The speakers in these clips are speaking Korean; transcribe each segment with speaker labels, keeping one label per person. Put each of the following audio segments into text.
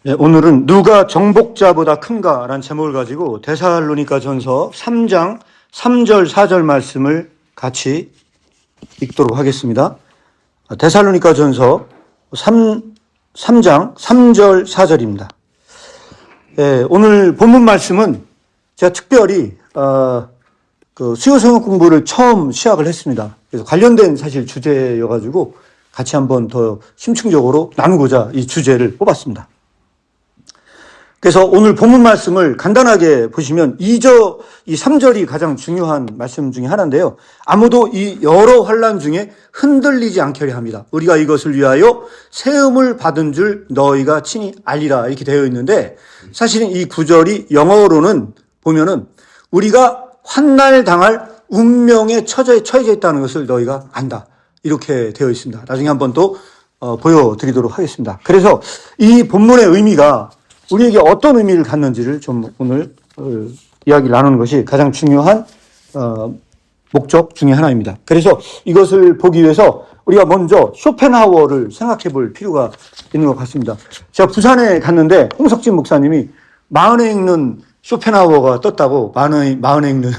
Speaker 1: 네, 오늘은 누가 정복자보다 큰가라는 제목을 가지고 데살로니가전서 3장 3절 4절 말씀을 같이 읽도록 하겠습니다. 데살로니가전서 3장 3절 4절입니다. 네, 오늘 본문 말씀은 제가 특별히 수요성역 공부를 처음 시작을 했습니다. 그래서 관련된 사실 주제여가지고 같이 한번 더 심층적으로 나누고자 이 주제를 뽑았습니다. 그래서 오늘 본문 말씀을 간단하게 보시면 이 3절이 가장 중요한 말씀 중에 하나인데요. 아무도 이 여러 환난 중에 흔들리지 않게 합니다. 우리가 이것을 위하여 세움을 받은 줄 너희가 친히 알리라 이렇게 되어 있는데, 사실은 이 구절이 영어로는 보면은 우리가 환난을 당할 운명에 처해져 있다는 것을 너희가 안다 이렇게 되어 있습니다. 나중에 한번 또 보여드리도록 하겠습니다. 그래서 이 본문의 의미가 우리에게 어떤 의미를 갖는지를 좀 오늘 이야기를 나누는 것이 가장 중요한 목적 중에 하나입니다. 그래서 이것을 보기 위해서 우리가 먼저 쇼펜하우어를 생각해 볼 필요가 있는 것 같습니다. 제가 부산에 갔는데 홍석진 목사님이 마흔에 읽는 쇼펜하우어가 떴다고, 마흔에 읽는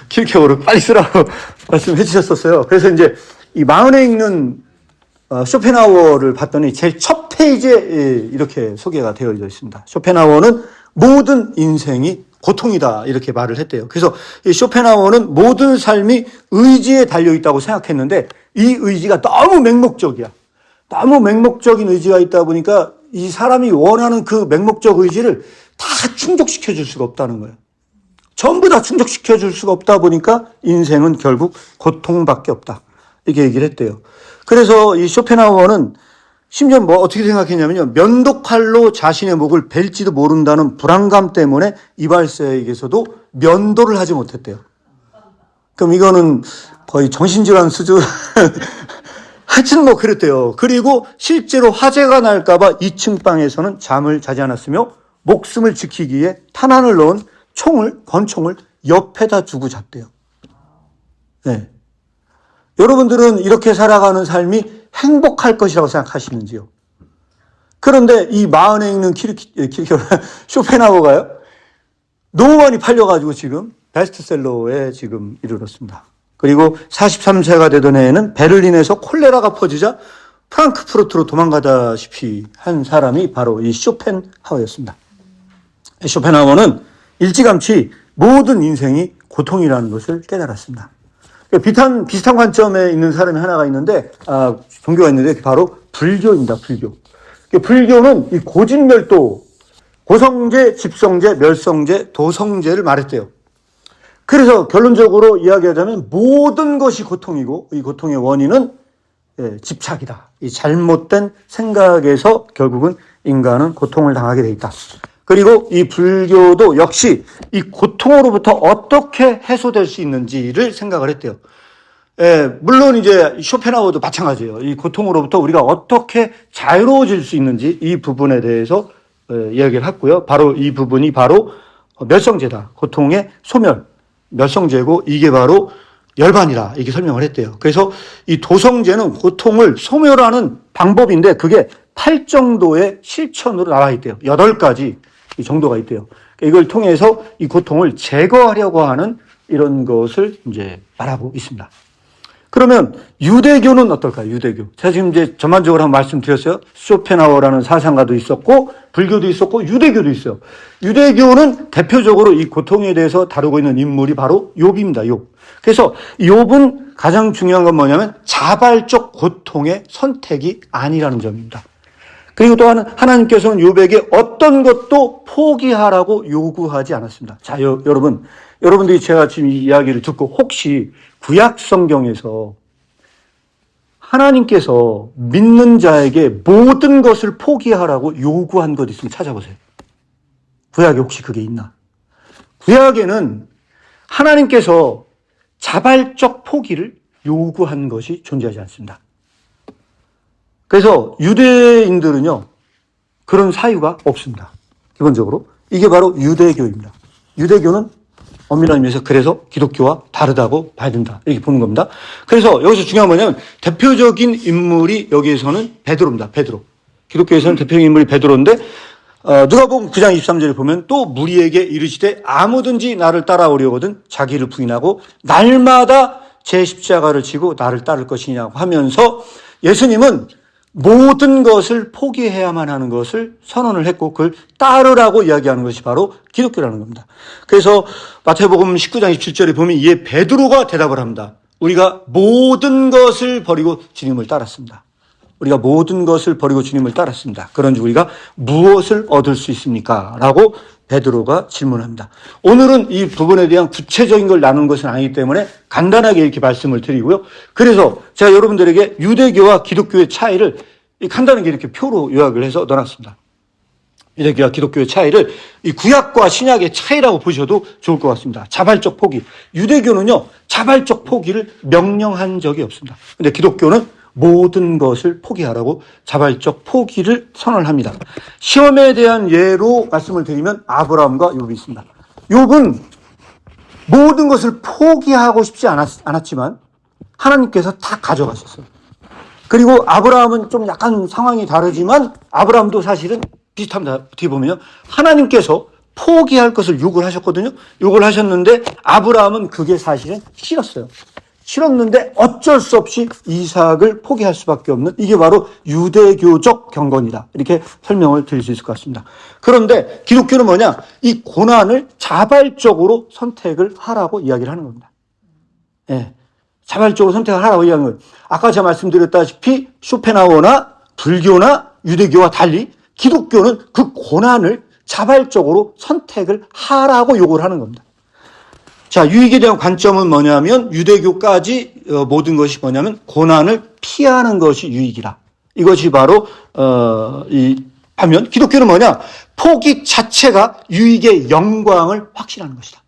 Speaker 1: 킬케어를 빨리 쓰라고 말씀해 주셨었어요. 그래서 이제 이 마흔에 읽는 쇼펜하우어를 봤더니 제일 첫 페이지에 이렇게 소개가 되어 있습니다. 쇼펜하우어는 모든 인생이 고통이다 이렇게 말을 했대요. 그래서 이 쇼펜하우어는 모든 삶이 의지에 달려있다고 생각했는데 이 의지가 너무 맹목적이야. 너무 맹목적인 의지가 있다 보니까 이 사람이 원하는 그 맹목적 의지를 다 충족시켜 줄 수가 없다는 거예요. 전부 다 충족시켜 줄 수가 없다 보니까 인생은 결국 고통밖에 없다 이렇게 얘기를 했대요. 그래서 이 쇼펜하우어는 심지어 어떻게 생각했냐면요. 면도칼로 자신의 목을 벨지도 모른다는 불안감 때문에 이발사에게서도 면도를 하지 못했대요. 그럼 이거는 거의 정신질환 수준. 하여튼 그랬대요. 그리고 실제로 화재가 날까봐 2층 방에서는 잠을 자지 않았으며 목숨을 지키기 위해 탄환을 넣은 권총을 옆에다 두고 잤대요. 네. 여러분들은 이렇게 살아가는 삶이 행복할 것이라고 생각하시는지요? 그런데 이 마흔에 읽는 쇼펜하우어가요, 너무 많이 팔려가지고 지금 베스트셀러에 지금 이르렀습니다. 그리고 43세가 되던 해에는 베를린에서 콜레라가 퍼지자 프랑크푸르트로 도망가다시피 한 사람이 바로 이 쇼펜하우어였습니다. 쇼펜하우어는 일찌감치 모든 인생이 고통이라는 것을 깨달았습니다. 비슷한 관점에 있는 사람이 하나가 있는데, 종교가 있는데, 바로 불교입니다, 불교. 불교는 이 고진멸도, 고성제, 집성제, 멸성제, 도성제를 말했대요. 그래서 결론적으로 이야기하자면 모든 것이 고통이고, 이 고통의 원인은 집착이다. 이 잘못된 생각에서 결국은 인간은 고통을 당하게 돼 있다. 그리고 이 불교도 역시 이 고통으로부터 어떻게 해소될 수 있는지를 생각을 했대요. 물론 이제 쇼펜하우어도 마찬가지예요. 이 고통으로부터 우리가 어떻게 자유로워질 수 있는지 이 부분에 대해서 이야기를 했고요. 바로 이 부분이 바로 멸성제다. 고통의 소멸, 멸성제고 이게 바로 열반이다. 이렇게 설명을 했대요. 그래서 이 도성제는 고통을 소멸하는 방법인데 그게 8정도의 실천으로 나와 있대요. 8가지 정도가 있대요. 이걸 통해서 이 고통을 제거하려고 하는 이런 것을 이제 말하고 있습니다. 그러면 유대교는 어떨까요? 유대교. 제가 지금 이제 전반적으로 한번 말씀드렸어요. 쇼펜하우어라는 사상가도 있었고, 불교도 있었고, 유대교도 있어요. 유대교는 대표적으로 이 고통에 대해서 다루고 있는 인물이 바로 욥입니다. 욥. 그래서 욥은 가장 중요한 건 뭐냐면 자발적 고통의 선택이 아니라는 점입니다. 그리고 또 하나님께서는 욥에게 어떤 것도 포기하라고 요구하지 않았습니다. 자, 여러분들이 제가 지금 이 이야기를 듣고 혹시 구약 성경에서 하나님께서 믿는 자에게 모든 것을 포기하라고 요구한 것 있으면 찾아보세요. 구약에 혹시 그게 있나? 구약에는 하나님께서 자발적 포기를 요구한 것이 존재하지 않습니다. 그래서 유대인들은요, 그런 사유가 없습니다. 기본적으로. 이게 바로 유대교입니다. 유대교는 엄밀한 의미에서 그래서 기독교와 다르다고 봐야 된다. 이렇게 보는 겁니다. 그래서 여기서 중요한 건 뭐냐면 대표적인 인물이 여기에서는 베드로입니다. 베드로. 기독교에서는 대표적인 인물이 베드로인데 누가복음 9장 23절에 보면 또 무리에게 이르시되 아무든지 나를 따라오려거든 자기를 부인하고 날마다 제 십자가를 지고 나를 따를 것이냐고 하면서 예수님은 모든 것을 포기해야만 하는 것을 선언을 했고 그걸 따르라고 이야기하는 것이 바로 기독교라는 겁니다. 그래서 마태복음 19장 27절에 보면 이에 베드로가 대답을 합니다. 우리가 모든 것을 버리고 주님을 따랐습니다. 우리가 모든 것을 버리고 주님을 따랐습니다. 그런즉 우리가 무엇을 얻을 수 있습니까? 라고 베드로가 질문합니다. 오늘은 이 부분에 대한 구체적인 걸 나누는 것은 아니기 때문에 간단하게 이렇게 말씀을 드리고요. 그래서 제가 여러분들에게 유대교와 기독교의 차이를 간단하게 이렇게 표로 요약을 해서 넣어놨습니다. 유대교와 기독교의 차이를 이 구약과 신약의 차이라고 보셔도 좋을 것 같습니다. 자발적 포기. 유대교는요, 자발적 포기를 명령한 적이 없습니다. 근데 기독교는 모든 것을 포기하라고 자발적 포기를 선언합니다. 시험에 대한 예로 말씀을 드리면 아브라함과 욥이 있습니다. 욥은 모든 것을 포기하고 싶지 않았지만 하나님께서 다 가져가셨어요. 그리고 아브라함은 좀 약간 상황이 다르지만 아브라함도 사실은 비슷합니다. 어떻게 보면요. 하나님께서 포기할 것을 요구를 하셨거든요. 요구를 하셨는데 아브라함은 그게 사실은 싫었어요. 싫었는데 어쩔 수 없이 이삭을 포기할 수밖에 없는 이게 바로 유대교적 경건이다. 이렇게 설명을 드릴 수 있을 것 같습니다. 그런데 기독교는 뭐냐? 이 고난을 자발적으로 선택을 하라고 이야기를 하는 겁니다. 예. 자발적으로 선택을 하라고 이야기하는 거예요. 아까 제가 말씀드렸다시피 쇼펜하우어나 불교나 유대교와 달리 기독교는 그 고난을 자발적으로 선택을 하라고 요구를 하는 겁니다. 자, 유익에 대한 관점은 뭐냐면 유대교까지 모든 것이 뭐냐면 고난을 피하는 것이 유익이라. 이것이 바로 반면 기독교는 뭐냐? 포기 자체가 유익의 영광을 확신하는 것이다.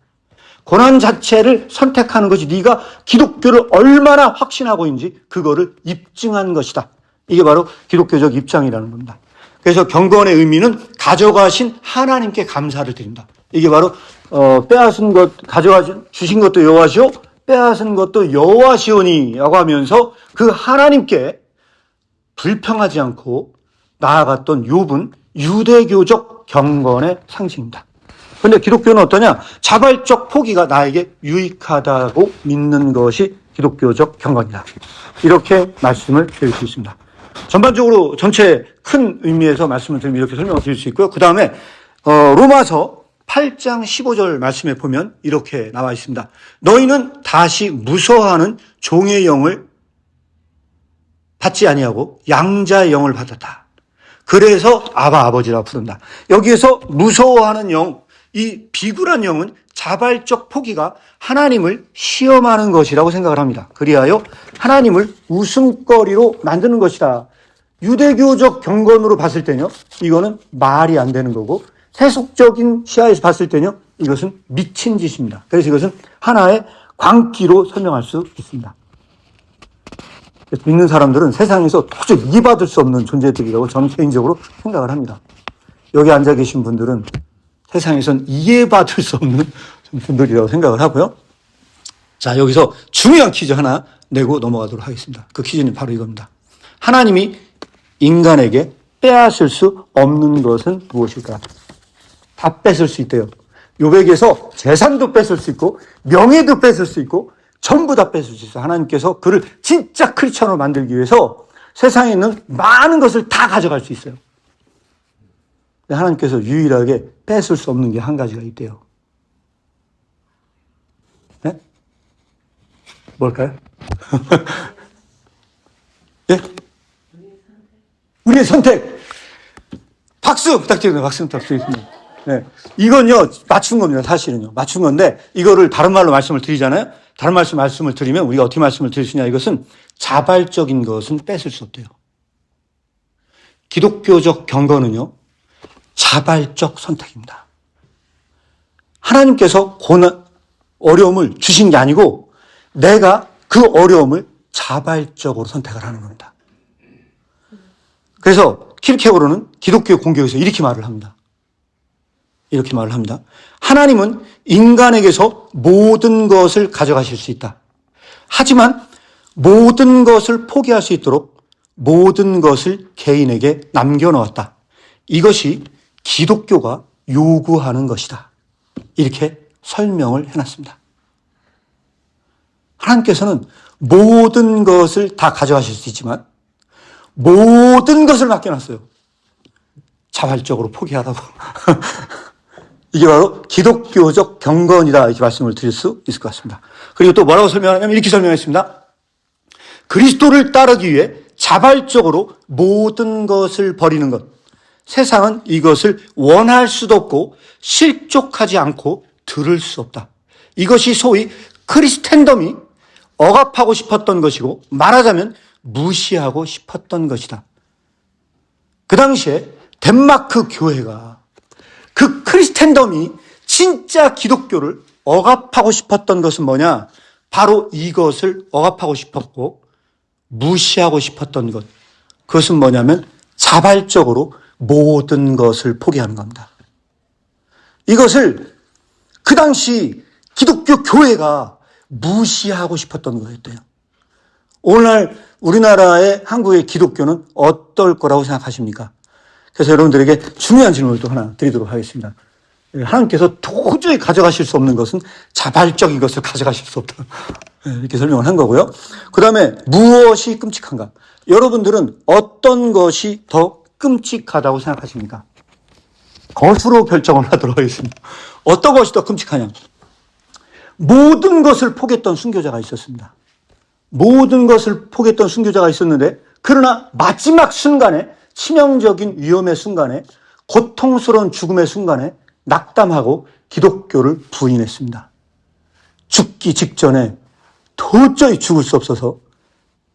Speaker 1: 고난 자체를 선택하는 것이 네가 기독교를 얼마나 확신하고 있는지 그거를 입증한 것이다. 이게 바로 기독교적 입장이라는 겁니다. 그래서 경건의 의미는 가져가신 하나님께 감사를 드린다. 이게 바로 빼앗은 것 주신 것도 여호와시오 빼앗은 것도 여호와시오니라고 하면서 그 하나님께 불평하지 않고 나아갔던 욥은 유대교적 경건의 상징입니다. 그런데 기독교는 어떠냐? 자발적 포기가 나에게 유익하다고 믿는 것이 기독교적 경건이다. 이렇게 말씀을 드릴 수 있습니다. 전반적으로 전체 큰 의미에서 말씀을 드리면 이렇게 설명을 드릴 수 있고요. 그 다음에 로마서 8장 15절 말씀에 보면 이렇게 나와 있습니다. 너희는 다시 무서워하는 종의 영을 받지 아니하고 양자의 영을 받았다. 그래서 아바 아버지라 부른다. 여기에서 무서워하는 영, 이 비굴한 영은 자발적 포기가 하나님을 시험하는 것이라고 생각을 합니다. 그리하여 하나님을 웃음거리로 만드는 것이다. 유대교적 경건으로 봤을 때는요, 이거는 말이 안 되는 거고 세속적인 시야에서 봤을 때는요, 이것은 미친 짓입니다. 그래서 이것은 하나의 광기로 설명할 수 있습니다. 믿는 사람들은 세상에서 도저히 이해받을 수 없는 존재들이라고 저는 개인적으로 생각을 합니다. 여기 앉아 계신 분들은 세상에선 이해받을 수 없는 분들이라고 생각을 하고요. 자, 여기서 중요한 퀴즈 하나 내고 넘어가도록 하겠습니다. 그 퀴즈는 바로 이겁니다. 하나님이 인간에게 빼앗을 수 없는 것은 무엇일까? 다 뺏을 수 있대요. 욥에게서 재산도 뺏을 수 있고 명예도 뺏을 수 있고 전부 다 뺏을 수 있어요. 하나님께서 그를 진짜 크리스천으로 만들기 위해서 세상에 있는 많은 것을 다 가져갈 수 있어요. 하나님께서 유일하게 뺏을 수 없는 게 한 가지가 있대요. 네? 뭘까요? 예? 우리의 선택. 박수 부탁드립니다. 박수 부탁드리겠습니다. 네. 이건요, 맞춘 겁니다. 사실은요. 맞춘 건데, 이거를 다른 말로 말씀을 드리잖아요. 다른 말씀을 드리면 우리가 어떻게 말씀을 드릴 수 있냐. 이것은 자발적인 것은 뺏을 수 없대요. 기독교적 경건은요, 자발적 선택입니다. 하나님께서 어려움을 주신 게 아니고 내가 그 어려움을 자발적으로 선택을 하는 겁니다. 그래서 킬케고르는 기독교 공교에서 이렇게 말을 합니다. 이렇게 말을 합니다. 하나님은 인간에게서 모든 것을 가져가실 수 있다. 하지만 모든 것을 포기할 수 있도록 모든 것을 개인에게 남겨놓았다. 이것이 기독교가 요구하는 것이다. 이렇게 설명을 해놨습니다. 하나님께서는 모든 것을 다 가져가실 수 있지만 모든 것을 맡겨놨어요. 자발적으로 포기하라고. 이게 바로 기독교적 경건이다, 이렇게 말씀을 드릴 수 있을 것 같습니다. 그리고 또 뭐라고 설명하냐면 이렇게 설명했습니다. 그리스도를 따르기 위해 자발적으로 모든 것을 버리는 것. 세상은 이것을 원할 수도 없고 실족하지 않고 들을 수 없다. 이것이 소위 크리스텐덤이 억압하고 싶었던 것이고 말하자면 무시하고 싶었던 것이다. 그 당시에 덴마크 교회가 그 크리스텐덤이 진짜 기독교를 억압하고 싶었던 것은 뭐냐? 바로 이것을 억압하고 싶었고 무시하고 싶었던 것. 그것은 뭐냐면 자발적으로 모든 것을 포기하는 겁니다. 이것을 그 당시 기독교 교회가 무시하고 싶었던 거였대요. 오늘날 우리나라의 한국의 기독교는 어떨 거라고 생각하십니까? 그래서 여러분들에게 중요한 질문을 또 하나 드리도록 하겠습니다. 하나님께서 도저히 가져가실 수 없는 것은 자발적인 것을 가져가실 수 없다. 이렇게 설명을 한 거고요. 그 다음에 무엇이 끔찍한가? 여러분들은 어떤 것이 더 끔찍하다고 생각하십니까? 것으로 결정을 하도록 하겠습니다. 어떤 것이 더 끔찍하냐? 모든 것을 포기했던 순교자가 있었습니다. 모든 것을 포기했던 순교자가 있었는데 그러나 마지막 순간에 치명적인 위험의 순간에 고통스러운 죽음의 순간에 낙담하고 기독교를 부인했습니다. 죽기 직전에 도저히 죽을 수 없어서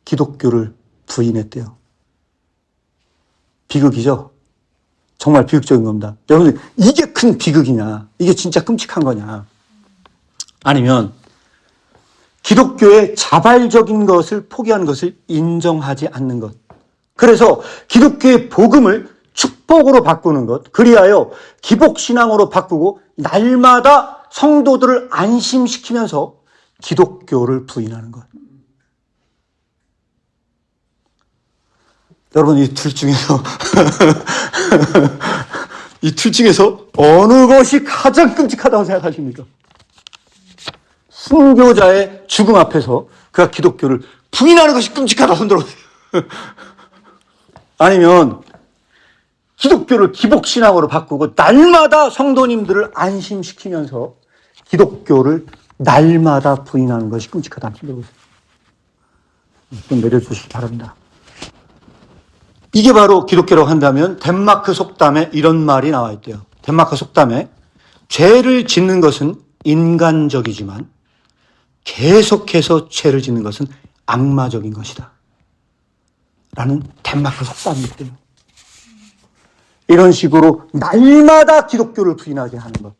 Speaker 1: 기독교를 부인했대요. 비극이죠? 정말 비극적인 겁니다. 여러분들, 이게 큰 비극이냐? 이게 진짜 끔찍한 거냐? 아니면 기독교의 자발적인 것을 포기하는 것을 인정하지 않는 것. 그래서 기독교의 복음을 축복으로 바꾸는 것. 그리하여 기복신앙으로 바꾸고 날마다 성도들을 안심시키면서 기독교를 부인하는 것. 여러분, 이 둘 중에서 이 둘 중에서 어느 것이 가장 끔찍하다고 생각하십니까? 순교자의 죽음 앞에서 그가 기독교를 부인하는 것이 끔찍하다 손들어보세요. 아니면 기독교를 기복신앙으로 바꾸고 날마다 성도님들을 안심시키면서 기독교를 날마다 부인하는 것이 끔찍하다 손들어보세요. 좀 내려주시기 바랍니다. 이게 바로 기독교라고 한다면 덴마크 속담에 이런 말이 나와 있대요. 덴마크 속담에 죄를 짓는 것은 인간적이지만 계속해서 죄를 짓는 것은 악마적인 것이다. 라는 덴마크 속담이 있대요. 이런 식으로 날마다 기독교를 부인하게 하는 것.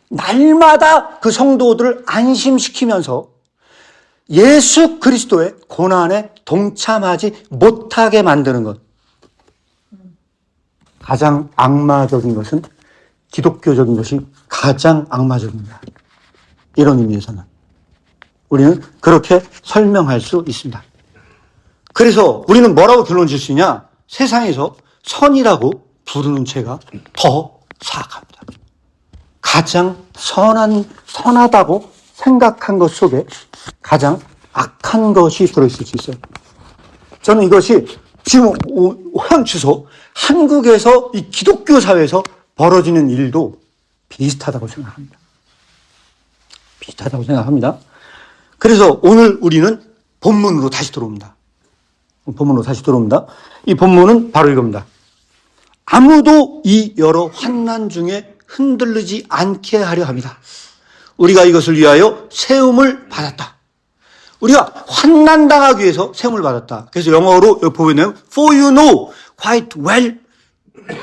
Speaker 1: 날마다 그 성도들을 안심시키면서 예수 그리스도의 고난에 동참하지 못하게 만드는 것. 가장 악마적인 것은 기독교적인 것이 가장 악마적입니다. 이런 의미에서는. 우리는 그렇게 설명할 수 있습니다. 그래서 우리는 뭐라고 결론 질 수 있냐? 세상에서 선이라고 부르는 죄가 더 사악합니다. 가장 선하다고 생각한 것 속에 가장 악한 것이 들어있을 수 있어요. 저는 이것이 지금 현 주소 한국에서 이 기독교 사회에서 벌어지는 일도 비슷하다고 생각합니다. 비슷하다고 생각합니다. 그래서 오늘 우리는 본문으로 다시 들어옵니다. 이 본문은 바로 이겁니다. 아무도 이 여러 환난 중에 흔들리지 않게 하려 합니다. 우리가 이것을 위하여 세움을 받았다. 우리가 환난당하기 위해서 세움을 받았다. 그래서 영어로 여기 보면 For you know quite well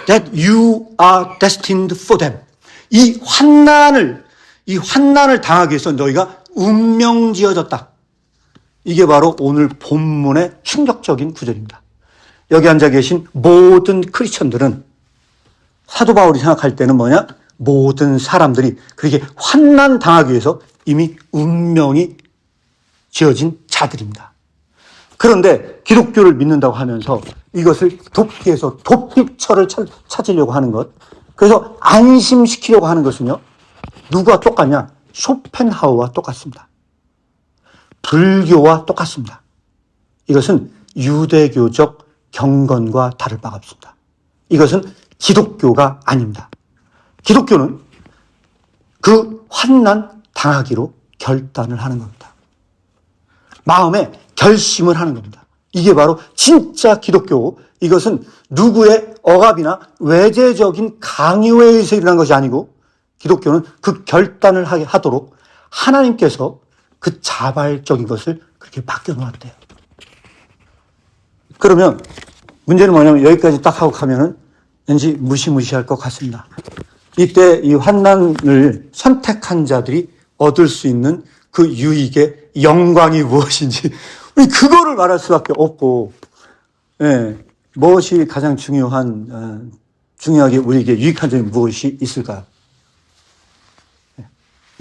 Speaker 1: that you are destined for them. 이 환난을 당하기 위해서 너희가 운명지어졌다. 이게 바로 오늘 본문의 충격적인 구절입니다. 여기 앉아 계신 모든 크리스천들은 사도 바울이 생각할 때는 뭐냐? 모든 사람들이 그렇게 환난 당하기 위해서 이미 운명이 지어진 자들입니다. 그런데 기독교를 믿는다고 하면서 이것을 돕기 위해서 도피처를 찾으려고 하는 것, 그래서 안심시키려고 하는 것은요, 누구와 똑같냐? 쇼펜하우와 똑같습니다. 불교와 똑같습니다. 이것은 유대교적 경건과 다를 바가 없습니다. 이것은 기독교가 아닙니다. 기독교는 그 환난 당하기로 결단을 하는 겁니다. 마음에 결심을 하는 겁니다. 이게 바로 진짜 기독교고, 이것은 누구의 억압이나 외제적인 강요에 의해서 일어난 것이 아니고, 기독교는 그 결단을 하도록 하나님께서 그 자발적인 것을 그렇게 바뀌어 놓았대요. 그러면 문제는 뭐냐면, 여기까지 딱 하고 가면은 왠지 무시무시할 것 같습니다. 이때 이 환난을 선택한 자들이 얻을 수 있는 그 유익의 영광이 무엇인지, 우리 그거를 말할 수밖에 없고, 예, 무엇이 가장 중요하게 우리에게 유익한 점이 무엇이 있을까요?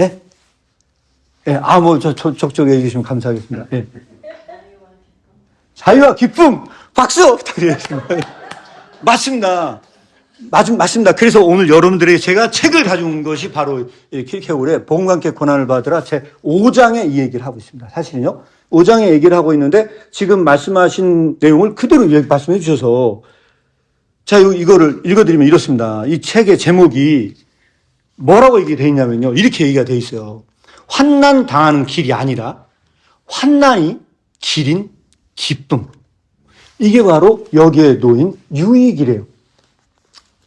Speaker 1: 예? 예, 적극 얘기해 주시면 감사하겠습니다. 예. 자유와 기쁨! 박수! 부탁드리겠습니다. 맞습니다. 맞습니다. 그래서 오늘 여러분들에게 제가 책을 가져온 것이 바로 킬케울의 복음과 함께 고난을 받으라 제 5장에 이 얘기를 하고 있습니다. 사실은요, 5장에 얘기를 하고 있는데, 지금 말씀하신 내용을 그대로 말씀해 주셔서, 자, 이거를 읽어드리면 이렇습니다. 이 책의 제목이 뭐라고 얘기되어 있냐면요, 이렇게 얘기가 되어 있어요. 환난 당하는 길이 아니라 환난이 길인 기쁨. 이게 바로 여기에 놓인 유익이래요.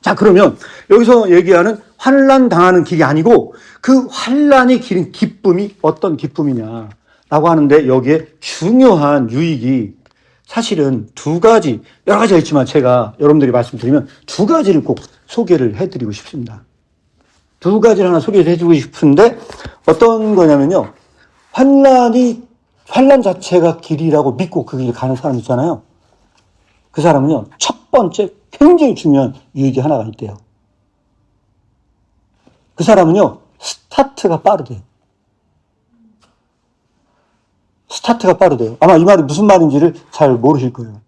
Speaker 1: 자, 그러면 여기서 얘기하는 환난 당하는 길이 아니고 그 환난이 길인 기쁨이 어떤 기쁨이냐라고 하는데, 여기에 중요한 유익이 사실은 두 가지, 여러 가지가 있지만 제가 여러분들이 말씀드리면 두 가지를 꼭 소개를 해드리고 싶습니다. 두 가지를 하나 소개를 해주고 싶은데, 어떤 거냐면요, 환난 자체가 길이라고 믿고 그 길 가는 사람 있잖아요. 그 사람은요, 첫 번째 굉장히 중요한 유익이 하나가 있대요. 그 사람은요, 스타트가 빠르대요. 스타트가 빠르대요. 아마 이 말이 무슨 말인지를 잘 모르실 거예요.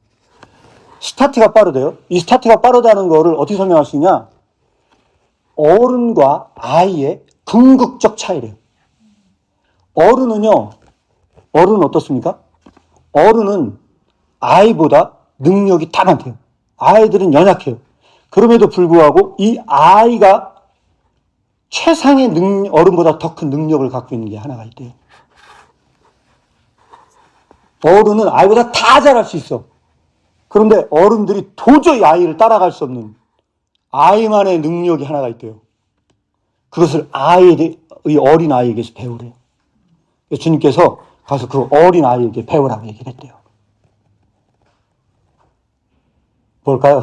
Speaker 1: 스타트가 빠르대요. 이 스타트가 빠르다는 거를 어떻게 설명할 수 있냐? 어른과 아이의 궁극적 차이래요. 어른은 어떻습니까? 어른은 아이보다 능력이 다 많대요. 아이들은 연약해요. 그럼에도 불구하고 이 아이가 최상의 어른보다 더 큰 능력을 갖고 있는 게 하나가 있대요. 어른은 아이보다 다 잘할 수 있어. 그런데 어른들이 도저히 아이를 따라갈 수 없는 아이만의 능력이 하나가 있대요. 그것을 이 어린 아이에게서 배우래요. 주님께서 가서 그 어린 아이에게 배우라고 얘기를 했대요. 뭘까요?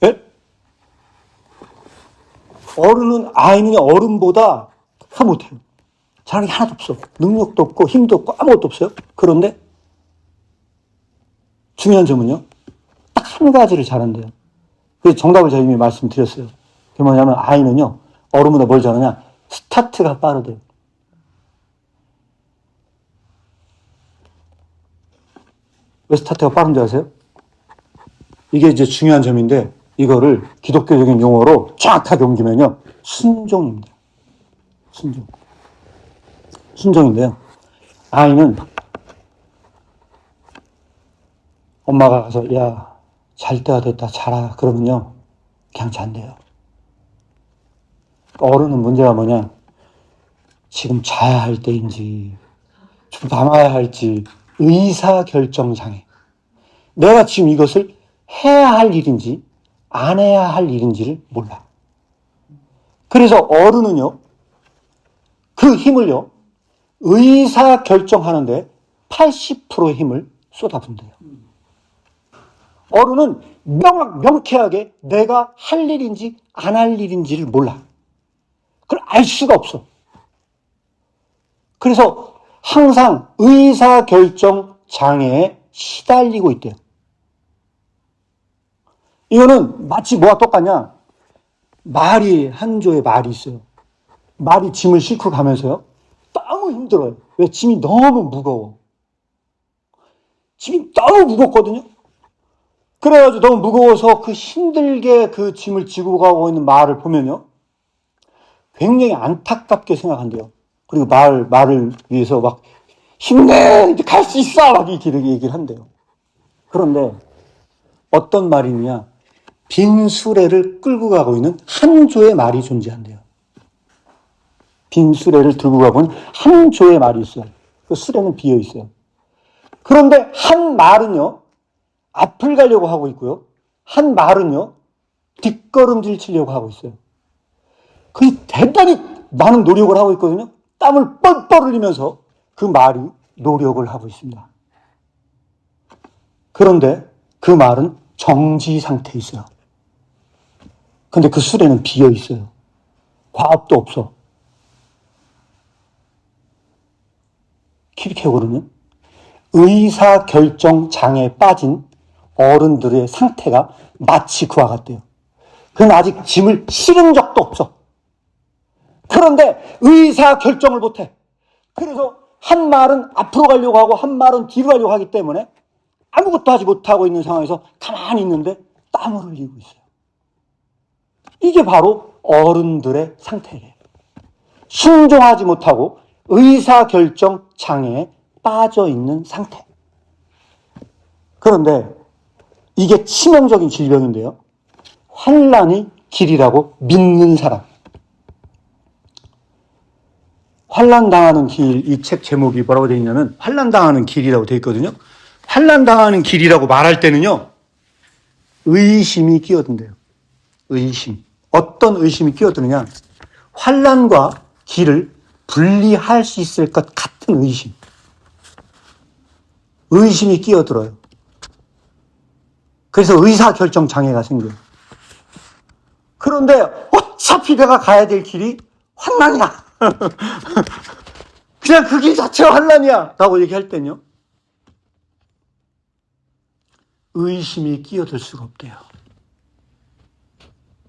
Speaker 1: 네? 아이는 어른보다 더 못해요. 잘하는 게 하나도 없어. 능력도 없고 힘도 없고 아무것도 없어요. 그런데 중요한 점은요, 딱 한 가지를 잘한대요. 그래서 정답을 제가 이미 말씀드렸어요. 그게 뭐냐면, 아이는요, 어른보다 뭘 잘하냐? 스타트가 빠르대요. 왜 스타트가 빠른지 아세요? 이게 이제 중요한 점인데, 이거를 기독교적인 용어로 정확하게 옮기면요, 순종입니다. 순종인데요, 아이는 엄마가 가서, 야, 잘 때가 됐다, 자라. 그러면요, 그냥 잔대요. 어른은 문제가 뭐냐? 지금 자야 할 때인지, 좀 남아야 할지, 의사결정장애. 내가 지금 이것을 해야 할 일인지, 안 해야 할 일인지를 몰라. 그래서 어른은요, 그 힘을요, 의사결정하는데 80%의 힘을 쏟아붓는데요. 어른은 명쾌하게 내가 할 일인지 안 할 일인지를 몰라. 그걸 알 수가 없어. 그래서 항상 의사결정 장애에 시달리고 있대요. 이거는 마치 뭐와 똑같냐? 한 조의 말이 있어요. 말이 짐을 싣고 가면서요, 너무 힘들어요. 왜? 짐이 너무 무거워. 짐이 너무 무겁거든요. 그래가지고 너무 무거워서 그 힘들게 그 짐을 지고 가고 있는 말을 보면요. 굉장히 안타깝게 생각한대요. 그리고 말을 위해서 막 힘내! 이제 갈 수 있어! 막 이렇게 얘기를 한대요. 그런데 어떤 말이냐. 빈 수레를 끌고 가고 있는 한 조의 말이 존재한대요. 빈 수레를 들고 가고 있는 한 조의 말이 있어요. 그 수레는 비어 있어요. 그런데 한 말은요, 앞을 가려고 하고 있고요. 한 말은요, 뒷걸음질 치려고 하고 있어요. 그 대단히 많은 노력을 하고 있거든요. 땀을 뻘뻘 흘리면서 그 말이 노력을 하고 있습니다. 그런데 그 말은 정지 상태에 있어요. 근데 그 수레는 비어 있어요. 과업도 없어. 키르케고르는 의사결정 장애에 빠진 어른들의 상태가 마치 그와 같대요. 그는 아직 짐을 실은 적도 없어. 그런데 의사결정을 못해. 그래서 한 말은 앞으로 가려고 하고 한 말은 뒤로 가려고 하기 때문에 아무것도 하지 못하고 있는 상황에서 가만히 있는데 땀을 흘리고 있어요. 이게 바로 어른들의 상태예요. 순종하지 못하고 의사결정 장애에 빠져 있는 상태. 그런데 이게 치명적인 질병인데요. 환난이 길이라고 믿는 사람. 환난 당하는 길, 이 책 제목이 뭐라고 되어 있냐면 환난 당하는 길이라고 되어 있거든요. 환난 당하는 길이라고 말할 때는요. 의심이 끼어든대요. 의심. 어떤 의심이 끼어드느냐? 환난과 길을 분리할 수 있을 것 같은 의심. 의심이 끼어들어요. 그래서 의사결정 장애가 생겨요. 그런데 어차피 내가 가야 될 길이 환난이야. 그냥 그 길 자체가 환난이야. 라고 얘기할 때는요. 의심이 끼어들 수가 없대요.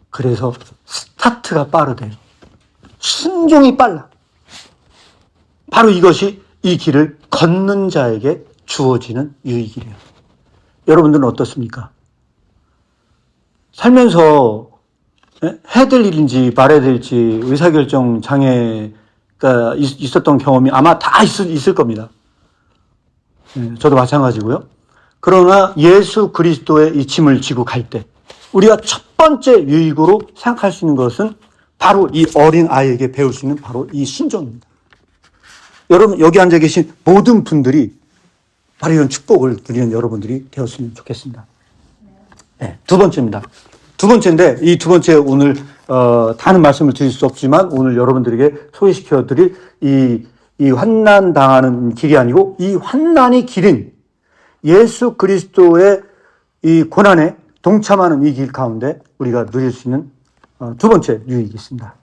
Speaker 1: 그래서 스타트가 빠르대요. 순종이 빨라. 바로 이것이 이 길을 걷는 자에게 주어지는 유익이래요. 여러분들은 어떻습니까? 살면서 해야 될 일인지 말해야 될지 의사결정 장애가 있었던 경험이 아마 다 있을 겁니다. 저도 마찬가지고요. 그러나 예수 그리스도의 이 짐을 지고 갈 때 우리가 첫 번째 유익으로 생각할 수 있는 것은 바로 이 어린 아이에게 배울 수 있는 바로 이 순종입니다. 여러분 여기 앉아 계신 모든 분들이 바로 이런 축복을 누리는 여러분들이 되었으면 좋겠습니다. 네, 두 번째입니다. 두 번째인데 이 두 번째 오늘 다는 말씀을 드릴 수 없지만 오늘 여러분들에게 소개시켜 드릴 이 환난 당하는 길이 아니고 이 환난의 길인 예수 그리스도의 이 고난에 동참하는 이 길 가운데 우리가 누릴 수 있는 두 번째 유익이 있습니다.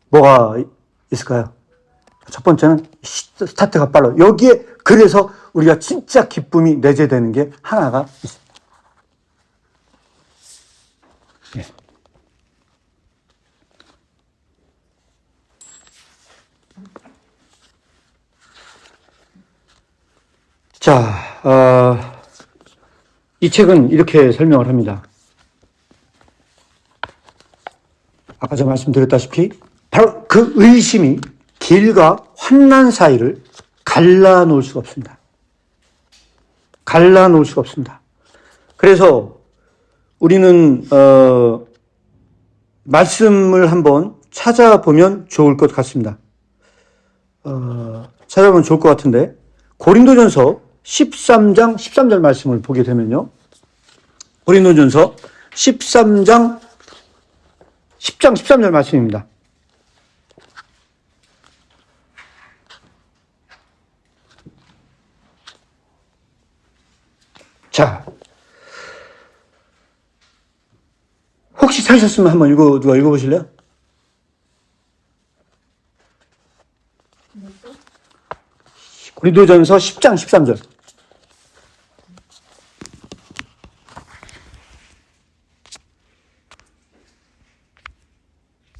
Speaker 1: 뭐가 있을까요? 첫 번째는 스타트가 빨라요. 여기에 그래서 우리가 진짜 기쁨이 내재되는 게 하나가 있습니다. 네. 자, 이 책은 이렇게 설명을 합니다. 아까 제가 말씀드렸다시피 바로 그 의심이 길과 환난 사이를 갈라놓을 수가 없습니다. 갈라놓을 수가 없습니다. 그래서 우리는 말씀을 한번 찾아보면 좋을 것 같습니다. 찾아보면 좋을 것 같은데 고린도전서 13장 13절 말씀을 보게 되면요. 고린도전서 10장 13절 말씀입니다. 자, 혹시 찾으셨으면 한번 누가 읽어보실래요? 고린도전서 10장 13절.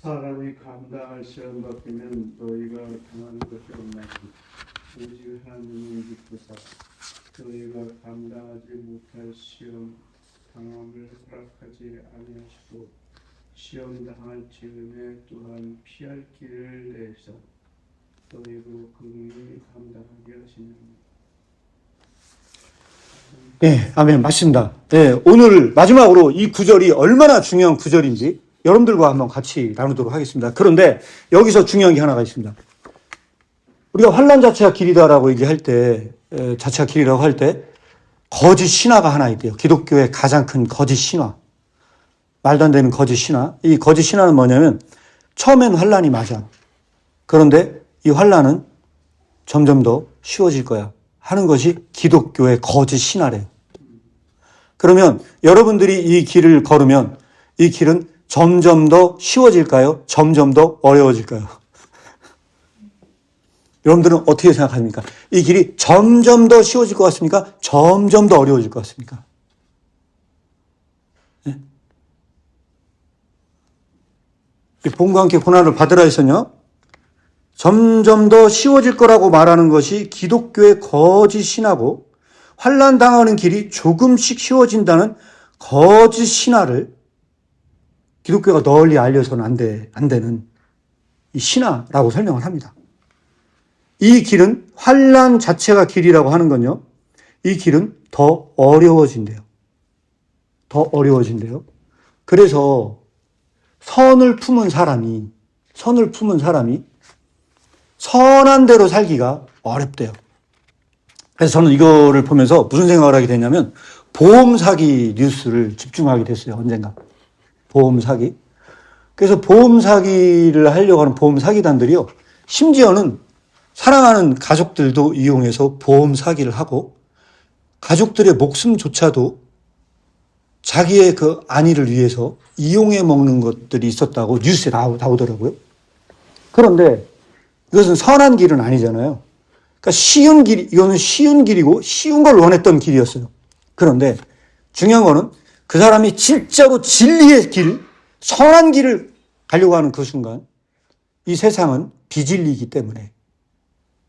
Speaker 2: 사람이 감당할 시험 받으면 너희가 당하는 것이 없나니 오직 하나님이 믿고사 너희가 감당하지 못할 시험 당함을 허락하지 아니하시고 시험 당할 즈음에 또한 피할 길을 내사 너희로 긍휼히 감당하게 하시느니라.
Speaker 1: 예, 아멘. 맞습니다. 예, 오늘 마지막으로 이 구절이 얼마나 중요한 구절인지 여러분들과 한번 같이 나누도록 하겠습니다. 그런데 여기서 중요한 게 하나가 있습니다. 우리가 환난 자체가 길이다라고 얘기할 때, 자체가 길이라고 할 때, 거짓 신화가 하나 있대요. 기독교의 가장 큰 거짓 신화. 말도 안 되는 거짓 신화. 이 거짓 신화는 뭐냐면, 처음엔 환난이 맞아. 그런데 이 환난은 점점 더 쉬워질 거야. 하는 것이 기독교의 거짓 신화래요. 그러면 여러분들이 이 길을 걸으면 이 길은 점점 더 쉬워질까요? 점점 더 어려워질까요? 여러분들은 어떻게 생각합니까? 이 길이 점점 더 쉬워질 것 같습니까? 점점 더 어려워질 것 같습니까? 네? 봄과 함께 고난을 받으라 했었냐? 점점 더 쉬워질 거라고 말하는 것이 기독교의 거짓 신화고 환난 당하는 길이 조금씩 쉬워진다는 거짓 신화를 기독교가 널리 알려서는 안 되는 이 신화라고 설명을 합니다. 이 길은 환난 자체가 길이라고 하는 건요. 이 길은 더 어려워진대요. 더 어려워진대요. 그래서 선을 품은 사람이 선한 대로 살기가 어렵대요. 그래서 저는 이거를 보면서 무슨 생각을 하게 됐냐면 보험 사기 뉴스를 집중하게 됐어요. 언젠가. 보험 사기. 그래서 보험 사기를 하려고 하는 보험 사기단들이요. 심지어는 사랑하는 가족들도 이용해서 보험 사기를 하고 가족들의 목숨조차도 자기의 그 안위를 위해서 이용해 먹는 것들이 있었다고 뉴스에 나오더라고요. 그런데 이것은 선한 길은 아니잖아요. 그러니까 쉬운 길, 이거는 쉬운 길이고 쉬운 걸 원했던 길이었어요. 그런데 중요한 거는 그 사람이 진짜로 진리의 길, 선한 길을 가려고 하는 그 순간 이 세상은 비진리이기 때문에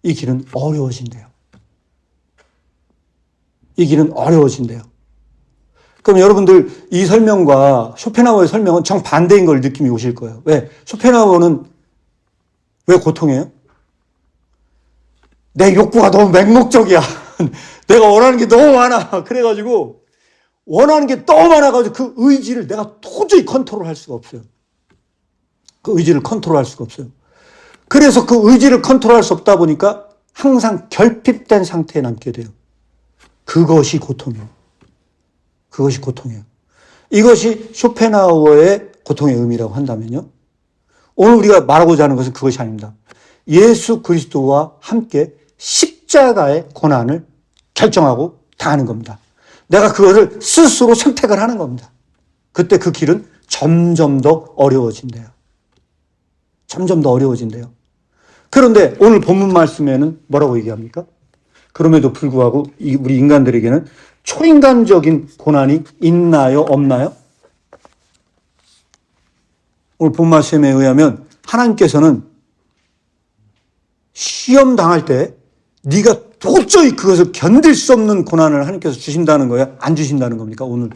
Speaker 1: 이 길은 어려워진대요. 이 길은 어려워진대요. 그럼 여러분들 이 설명과 쇼펜하우어의 설명은 정반대인 걸 느낌이 오실 거예요. 왜? 쇼펜하우어는 왜 고통해요? 내 욕구가 너무 맹목적이야. 내가 원하는 게 너무 많아. 그래가지고 원하는 게 너무 많아가지고 그 의지를 내가 도저히 컨트롤할 수가 없어요. 그 의지를 컨트롤할 수가 없어요. 그래서 그 의지를 컨트롤할 수 없다 보니까 항상 결핍된 상태에 남게 돼요. 그것이 고통이에요. 그것이 고통이에요. 이것이 쇼펜하우어의 고통의 의미라고 한다면요. 오늘 우리가 말하고자 하는 것은 그것이 아닙니다. 예수 그리스도와 함께 십자가의 고난을 결정하고 당하는 겁니다. 내가 그것을 스스로 선택을 하는 겁니다. 그때 그 길은 점점 더 어려워진대요. 점점 더 어려워진대요. 그런데 오늘 본문 말씀에는 뭐라고 얘기합니까? 그럼에도 불구하고 우리 인간들에게는 초인간적인 고난이 있나요? 없나요? 오늘 본 말씀에 의하면 하나님께서는 시험 당할 때 네가 도저히 그것을 견딜 수 없는 고난을 하나님께서 주신다는 거야? 안 주신다는 겁니까? 오늘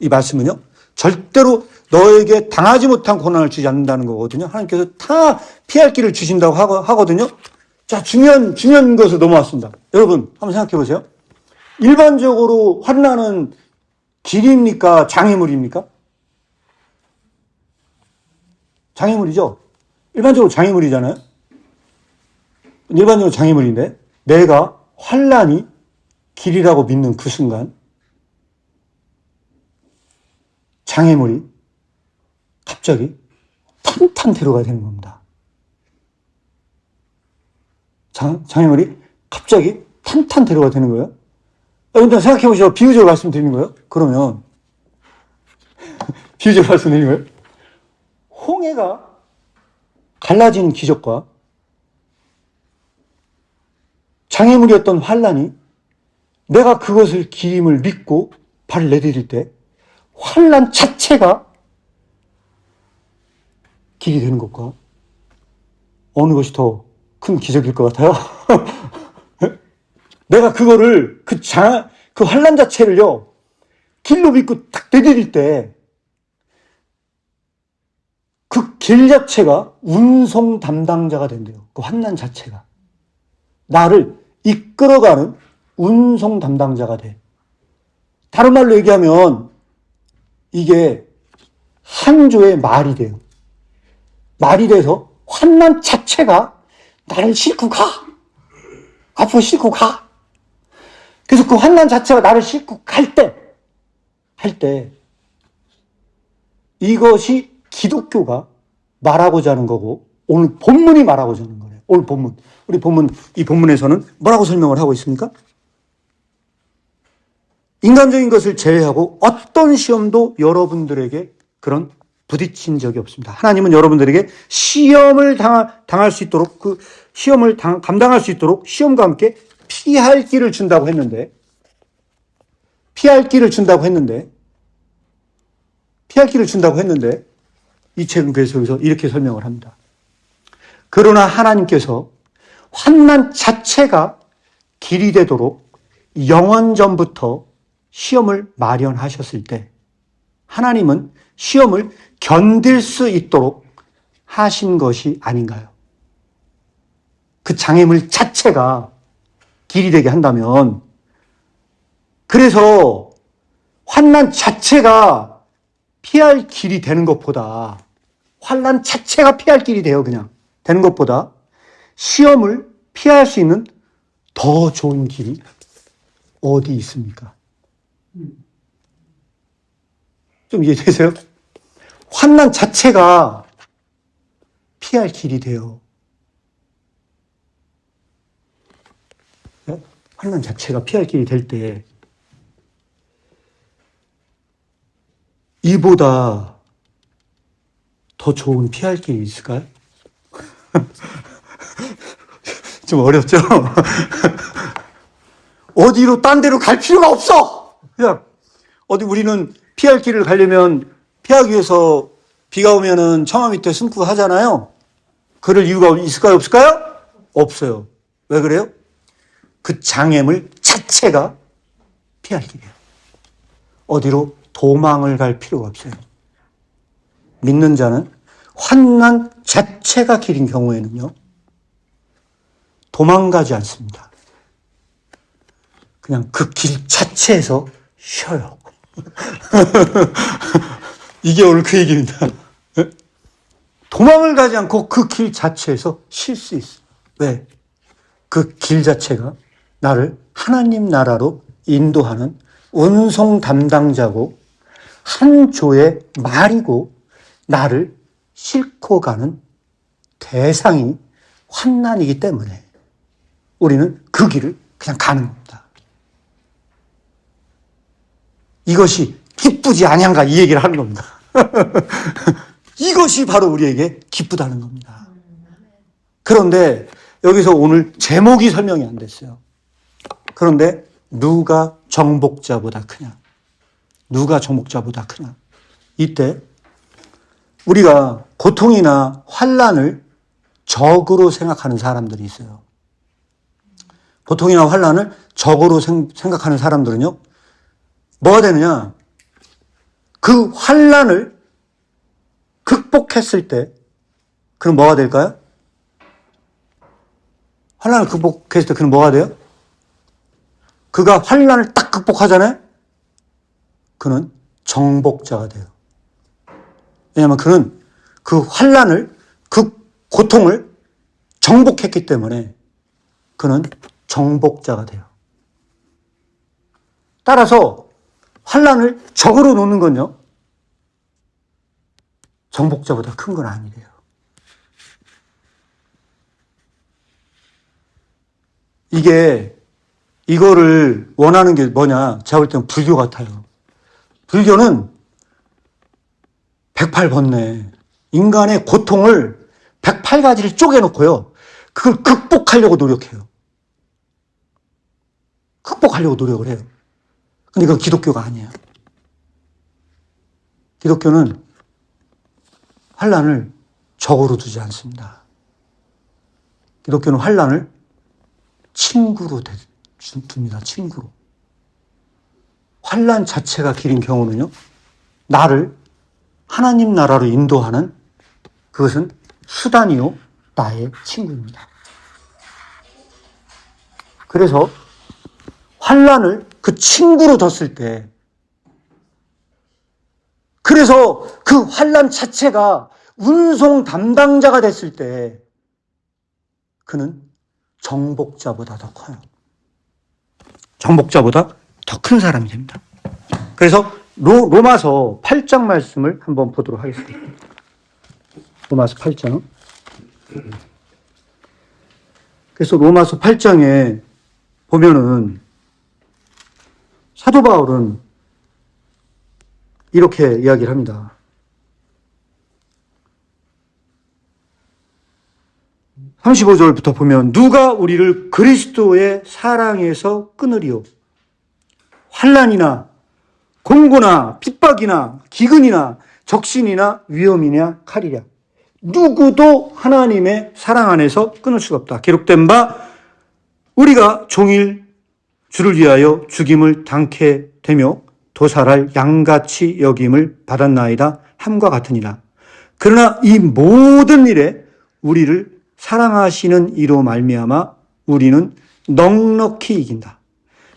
Speaker 1: 이 말씀은요. 절대로 너에게 당하지 못한 고난을 주지 않는다는 거거든요. 하나님께서 다 피할 길을 주신다고 하거든요. 자, 중요한 것을 넘어왔습니다. 여러분, 한번 생각해 보세요. 일반적으로 환난은 길입니까? 장애물입니까? 장애물이죠? 일반적으로 장애물이잖아요? 일반적으로 장애물인데, 내가 환난이 길이라고 믿는 그 순간, 장애물이 갑자기 탄탄대로가 되는 겁니다. 장애물이 갑자기 탄탄대로가 되는 거예요. 여러분들 생각해 보시죠. 비유적으로 말씀드리는 거예요. 그러면 비유적으로 말씀드리는 거예요. 홍해가 갈라지는 기적과 장애물이었던 환란이 내가 그것을 길임을 믿고 발을 내디딜 때 환란 자체가 길이 되는 것과 어느 것이 더 큰 기적일 것 같아요? 내가 그거를, 그 환난 자체를요, 길로 믿고 딱 내디딜 때, 그 길 자체가 운송 담당자가 된대요. 그 환난 자체가. 나를 이끌어가는 운송 담당자가 돼. 다른 말로 얘기하면, 이게 한 조의 말이 돼요. 말이 돼서 환난 자체가 나를 싣고 가. 앞으로 싣고 가. 그래서 그 환난 자체가 나를 싣고 할 때, 이것이 기독교가 말하고자 하는 거고, 오늘 본문이 말하고자 하는 거예요. 오늘 본문. 우리 본문, 이 본문에서는 뭐라고 설명을 하고 있습니까? 인간적인 것을 제외하고 어떤 시험도 여러분들에게 그런 부딪힌 적이 없습니다. 하나님은 여러분들에게 시험을 당할 수 있도록, 그 시험을 감당할 수 있도록 시험과 함께 피할 길을 준다고 했는데, 이 책은 그래서 여기서 이렇게 설명을 합니다. 그러나 하나님께서 환난 자체가 길이 되도록 영원전부터 시험을 마련하셨을 때, 하나님은 시험을 견딜 수 있도록 하신 것이 아닌가요? 그 장애물 자체가 길이 되게 한다면, 그래서 환난 자체가 피할 길이 되는 것보다, 환난 자체가 피할 길이 돼요, 그냥. 되는 것보다 시험을 피할 수 있는 더 좋은 길이 어디 있습니까? 좀 이해되세요? 환난 자체가 피할 길이 돼요. 환난 자체가 피할 길이 될 때, 이보다 더 좋은 피할 길이 있을까요? 좀 어렵죠? 어디로 딴 데로 갈 필요가 없어! 그냥, 우리는 피할 길을 가려면, 피하기 위해서 비가 오면은 처마 밑에 숨고 하잖아요? 그럴 이유가 있을까요? 없을까요? 없어요. 왜 그래요? 그 장애물 자체가 피할 길이에요. 어디로 도망을 갈 필요가 없어요. 믿는 자는 환난 자체가 길인 경우에는요, 도망가지 않습니다. 그냥 그 길 자체에서 쉬어요. 이게 오늘 그 얘기입니다. 도망을 가지 않고 그 길 자체에서 쉴 수 있어요. 왜? 그 길 자체가 나를 하나님 나라로 인도하는 운송 담당자고, 한 조의 말이고, 나를 싣고 가는 대상이 환난이기 때문에 우리는 그 길을 그냥 가는 겁니다. 이것이 기쁘지 아니한가, 이 얘기를 하는 겁니다. 이것이 바로 우리에게 기쁘다는 겁니다. 그런데 여기서 오늘 제목이 설명이 안 됐어요. 그런데 누가 정복자보다 크냐? 누가 정복자보다 크냐? 이때 우리가 고통이나 환난을 적으로 생각하는 사람들이 있어요. 고통이나 환난을 적으로 생각하는 사람들은요, 뭐가 되느냐? 그 환난을 극복했을 때, 그럼 뭐가 될까요? 환난을 극복했을 때 그럼 뭐가 돼요? 그가 환난을 딱 극복하잖아요? 그는 정복자가 돼요. 왜냐하면 그는 그 환난을, 그 고통을 정복했기 때문에 그는 정복자가 돼요. 따라서 환난을 적으로 놓는 건요, 정복자보다 큰 건 아니래요. 이거를 원하는 게 뭐냐? 제가 볼 때는 불교 같아요. 불교는 108번뇌, 인간의 고통을 108가지를 쪼개놓고요, 그걸 극복하려고 노력해요. 극복하려고 노력을 해요. 근데 그건 기독교가 아니에요. 기독교는 환난을 적으로 두지 않습니다. 기독교는 환난을 친구로 둡니다. 친구로. 환난 자체가 길인 경우는요, 나를 하나님 나라로 인도하는 그것은 수단이요, 나의 친구입니다. 그래서 환난을 그 친구로 뒀을 때, 그래서 그 환난 자체가 운송 담당자가 됐을 때 그는 정복자보다 더 커요. 정복자보다 더 큰 사람이 됩니다. 그래서 로마서 8장 말씀을 한번 보도록 하겠습니다. 로마서 8장. 그래서 로마서 8장에 보면은 사도 바울은 이렇게 이야기를 합니다. 35절부터 보면 누가 우리를 그리스도의 사랑에서 끊으리요? 환난이나 공고나 핍박이나 기근이나 적신이나 위험이냐 칼이랴. 누구도 하나님의 사랑 안에서 끊을 수가 없다. 기록된 바 우리가 종일 주를 위하여 죽임을 당케 되며 도살할 양같이 여김을 받았나이다 함과 같으니라. 그러나 이 모든 일에 우리를 사랑하시는 이로 말미암아 우리는 넉넉히 이긴다.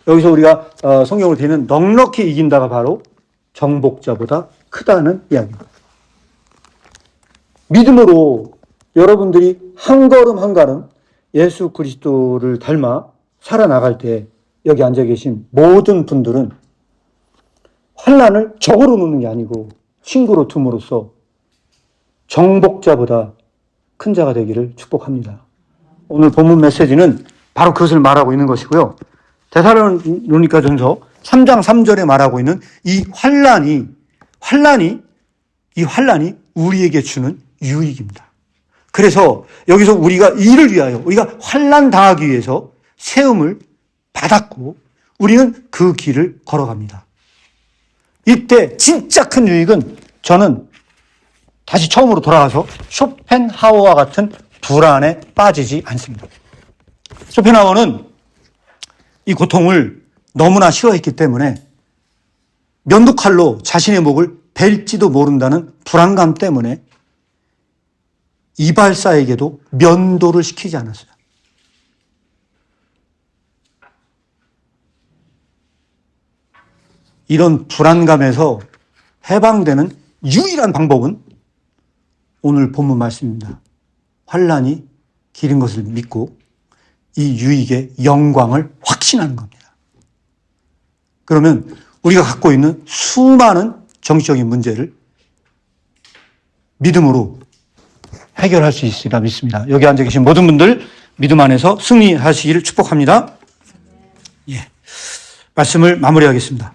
Speaker 1: 여기서 우리가 성경으로 되어 있는 넉넉히 이긴다가 바로 정복자보다 크다는 이야기입니다. 믿음으로 여러분들이 한 걸음 한 걸음 예수 그리스도를 닮아 살아나갈 때 여기 앉아 계신 모든 분들은 환난을 적으로 놓는 게 아니고 친구로 둠으로써 정복자보다 큰 자가 되기를 축복합니다. 오늘 본문 메시지는 바로 그것을 말하고 있는 것이고요. 데살로니가전서 3장 3절에 말하고 있는 이 환난이 우리에게 주는 유익입니다. 그래서 여기서 우리가 이를 위하여 우리가 환난 당하기 위해서 세움을 받았고 우리는 그 길을 걸어갑니다. 이때 진짜 큰 유익은 저는 다시 처음으로 돌아가서 쇼펜하우어와 같은 불안에 빠지지 않습니다. 쇼펜하우어는 이 고통을 너무나 싫어했기 때문에 면도칼로 자신의 목을 벨지도 모른다는 불안감 때문에 이발사에게도 면도를 시키지 않았어요. 이런 불안감에서 해방되는 유일한 방법은 오늘 본문 말씀입니다. 환난이 길인 것을 믿고 이 유익의 영광을 확신하는 겁니다. 그러면 우리가 갖고 있는 수많은 정치적인 문제를 믿음으로 해결할 수 있으리라 믿습니다. 여기 앉아 계신 모든 분들 믿음 안에서 승리하시기를 축복합니다. 예, 말씀을 마무리하겠습니다.